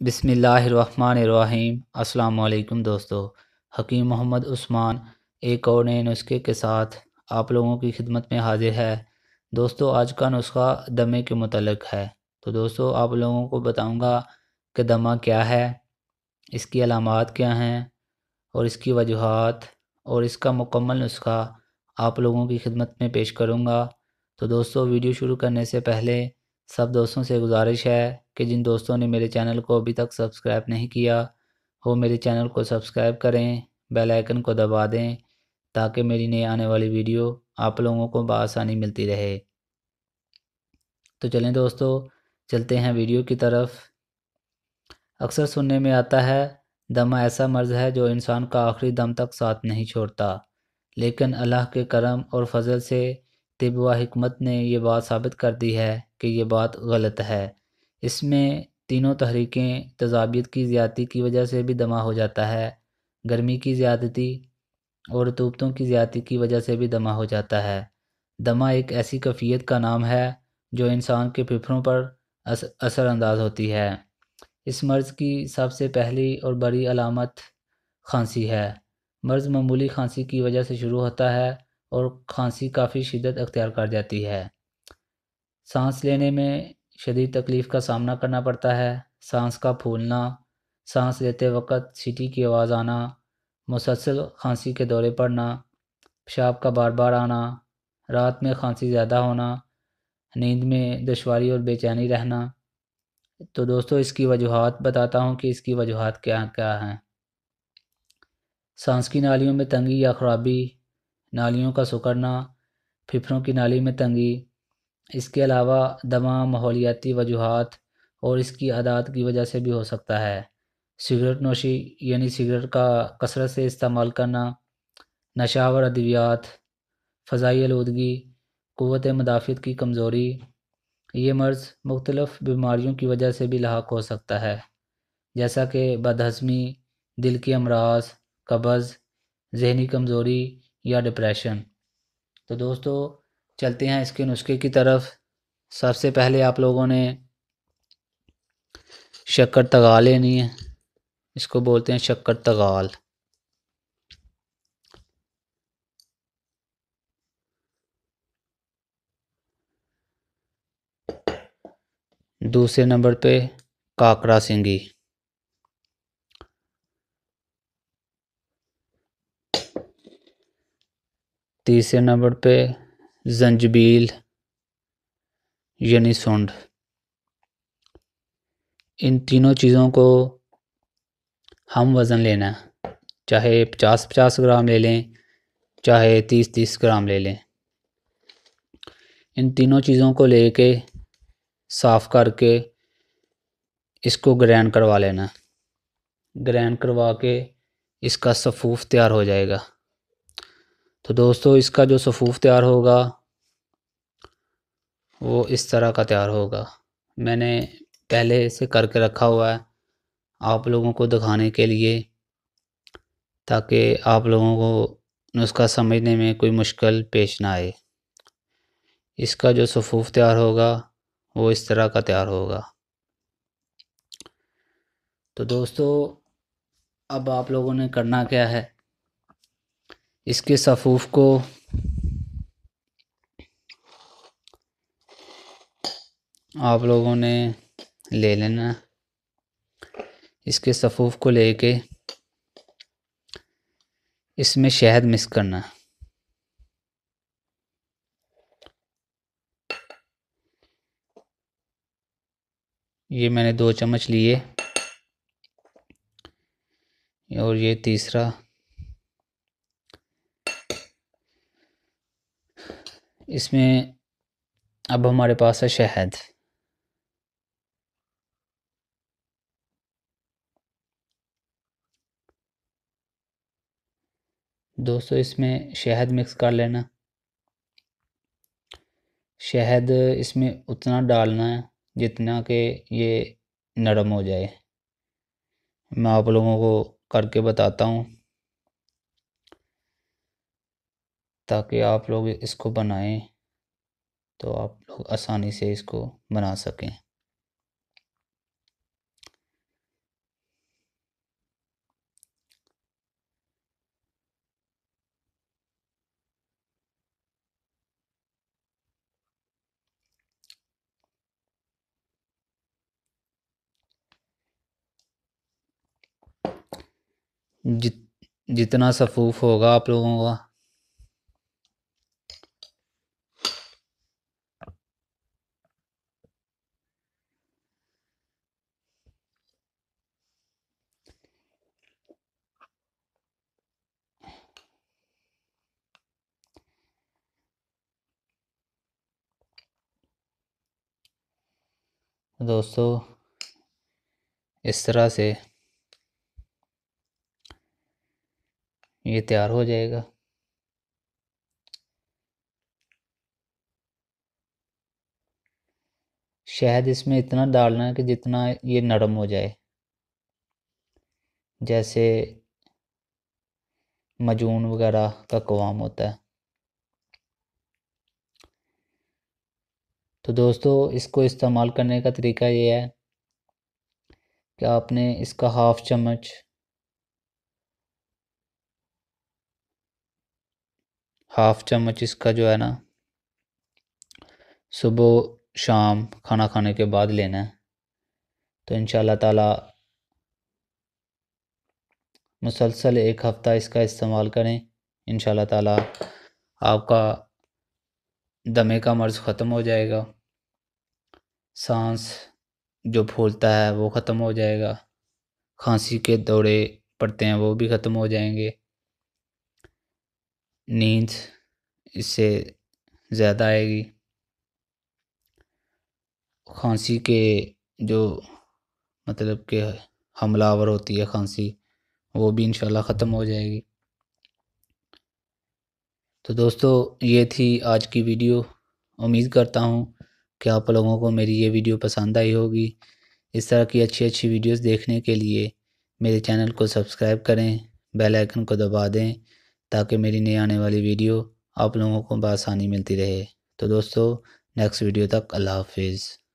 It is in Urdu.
بسم اللہ الرحمن الرحیم۔ السلام علیکم دوستو، حکیم محمد عثمان ایک اور نئے نسخے کے ساتھ آپ لوگوں کی خدمت میں حاضر ہے۔ دوستو آج کا نسخہ دمے کے متعلق ہے۔ تو دوستو آپ لوگوں کو بتاؤں گا کہ دمہ کیا ہے، اس کی علامات کیا ہیں اور اس کی وجوہات، اور اس کا مکمل نسخہ آپ لوگوں کی خدمت میں پیش کروں گا۔ تو دوستو ویڈیو شروع کرنے سے پہلے سب دوستوں سے گزارش ہے کہ جن دوستوں نے میرے چینل کو ابھی تک سبسکرائب نہیں کیا وہ میرے چینل کو سبسکرائب کریں، بیل آئیکن کو دبا دیں تاکہ میری نئی آنے والی ویڈیو آپ لوگوں کو بآسانی ملتی رہے۔ تو چلیں دوستو چلتے ہیں ویڈیو کی طرف۔ اکثر سننے میں آتا ہے دمہ ایسا مرض ہے جو انسان کا آخری دم تک ساتھ نہیں چھوڑتا، لیکن اللہ کے کرم اور فضل سے طب و حکمت نے یہ بات ثابت کر دی ہے کہ یہ بات غلط ہے۔ اس میں تینوں تحریکیں تیزابیت کی زیادتی کی وجہ سے بھی دمہ ہو جاتا ہے، گرمی کی زیادتی اور رطوبتوں کی زیادتی کی وجہ سے بھی دمہ ہو جاتا ہے۔ دمہ ایک ایسی کیفیت کا نام ہے جو انسان کے پھیپھڑوں پر اثر انداز ہوتی ہے۔ اس مرض کی سب سے پہلی اور بڑی علامت کھانسی ہے۔ مرض معمولی کھانسی کی وجہ سے شروع ہوتا ہے اور کھانسی کافی شدت اختیار کر جاتی ہے۔ سانس لینے میں شدید تکلیف کا سامنا کرنا پڑتا ہے، سانس کا پھولنا، سانس لیتے وقت سیٹی کی آواز آنا، مسلسل کھانسی کے دورے پڑنا، پیشاب کا بار بار آنا، رات میں کھانسی زیادہ ہونا، نیند میں دشواری اور بے چینی رہنا۔ تو دوستو اس کی وجوہات بتاتا ہوں کہ اس کی وجوہات کیا کیا ہیں۔ سانس کی نالیوں میں تنگی یا خرابی، نالیوں کا سکڑنا، پھیپھڑوں کی نالی میں تنگی۔ اس کے علاوہ دمہ ماحولیاتی وجوہات اور اس کی عادات کی وجہ سے بھی ہو سکتا ہے۔ سگریٹ نوشی یعنی سگریٹ کا کثرت سے استعمال کرنا، نشہ آور ادویات، فضائی آلودگی، قوت مدافعت کی کمزوری۔ یہ مرض مختلف بیماریوں کی وجہ سے بھی لاحق ہو سکتا ہے، جیسا کہ بد ہضمی، دل کی امراض، قبض، ذہنی کمزوری یا ڈپریشن۔ تو دوستو چلتے ہیں اس کے نسخے کی طرف۔ سب سے پہلے آپ لوگوں نے شکر تگال لینی ہے، اس کو بولتے ہیں شکر تگال۔ دوسرے نمبر پہ کاکڑا سنگھی۔ تیسرے نمبر پہ زنجبیل یعنی سونڈ۔ ان تینوں چیزوں کو ہم وزن لینا ہے، چاہے 50 گرام لے لیں چاہے 30 گرام لے لیں۔ ان تینوں چیزوں کو لے کے صاف کر کے اس کو گرینڈ کروا لینا، گرینڈ کروا کے اس کا سفوف تیار ہو جائے گا۔ تو دوستو اس کا جو سفوف تیار ہوگا وہ اس طرح کا تیار ہوگا۔ میں نے پہلے سے کر کے رکھا ہوا ہے آپ لوگوں کو دکھانے کے لیے، تاکہ آپ لوگوں کو نسخہ سمجھنے میں کوئی مشکل پیش نہ آئے۔ اس کا جو سفوف تیار ہوگا وہ اس طرح کا تیار ہوگا۔ تو دوستو اب آپ لوگوں نے کرنا کیا ہے، اس کے سفوف کو آپ لوگوں نے لے لینا۔ اس کے سفوف کو لے کے اس میں شہد مکس کرنا۔ یہ میں نے 2 چمچ لیے اور یہ تیسرا۔ اس میں اب ہمارے پاس ہے شہد۔ دوستو اس میں شہد مکس کر لینا۔ شہد اس میں اتنا ڈالنا ہے جتنا کہ یہ نرم ہو جائے۔ میں آپ لوگوں کو کر کے بتاتا ہوں تاکہ آپ لوگ اس کو بنائیں تو آپ لوگ آسانی سے اس کو بنا سکیں۔ جتنا صفوف ہوگا آپ لوگوں کا دوستو اس طرح سے یہ تیار ہو جائے گا۔ شہد اس میں اتنا ڈالنا ہے کہ جتنا یہ نرم ہو جائے، جیسے معجون وغیرہ کا قوام ہوتا ہے۔ تو دوستو اس کو استعمال کرنے کا طریقہ یہ ہے کہ آپ نے اس کا ہاف چمچ اس کا جو ہے نا صبح شام کھانا کھانے کے بعد لینا ہے۔ تو انشاءاللہ تعالی مسلسل 1 ہفتہ اس کا استعمال کریں، انشاءاللہ تعالی آپ کا دمے کا مرض ختم ہو جائے گا، سانس جو پھولتا ہے وہ ختم ہو جائے گا، کھانسی کے دورے پڑتے ہیں وہ بھی ختم ہو جائیں گے، نیند اس سے زیادہ آئے گی، کھانسی کے جو مطلب کہ حملہ آور ہوتی ہے کھانسی وہ بھی انشاءاللہ ختم ہو جائے گی۔ تو دوستو یہ تھی آج کی ویڈیو، امید کرتا ہوں کہ آپ لوگوں کو میری یہ ویڈیو پسند آئی ہوگی۔ اس طرح کی اچھی ویڈیوز دیکھنے کے لیے میرے چینل کو سبسکرائب کریں، بیل آئیکن کو دبا دیں تاکہ میری نئی آنے والی ویڈیو آپ لوگوں کو بآسانی ملتی رہے۔ تو دوستو نیکسٹ ویڈیو تک اللہ حافظ۔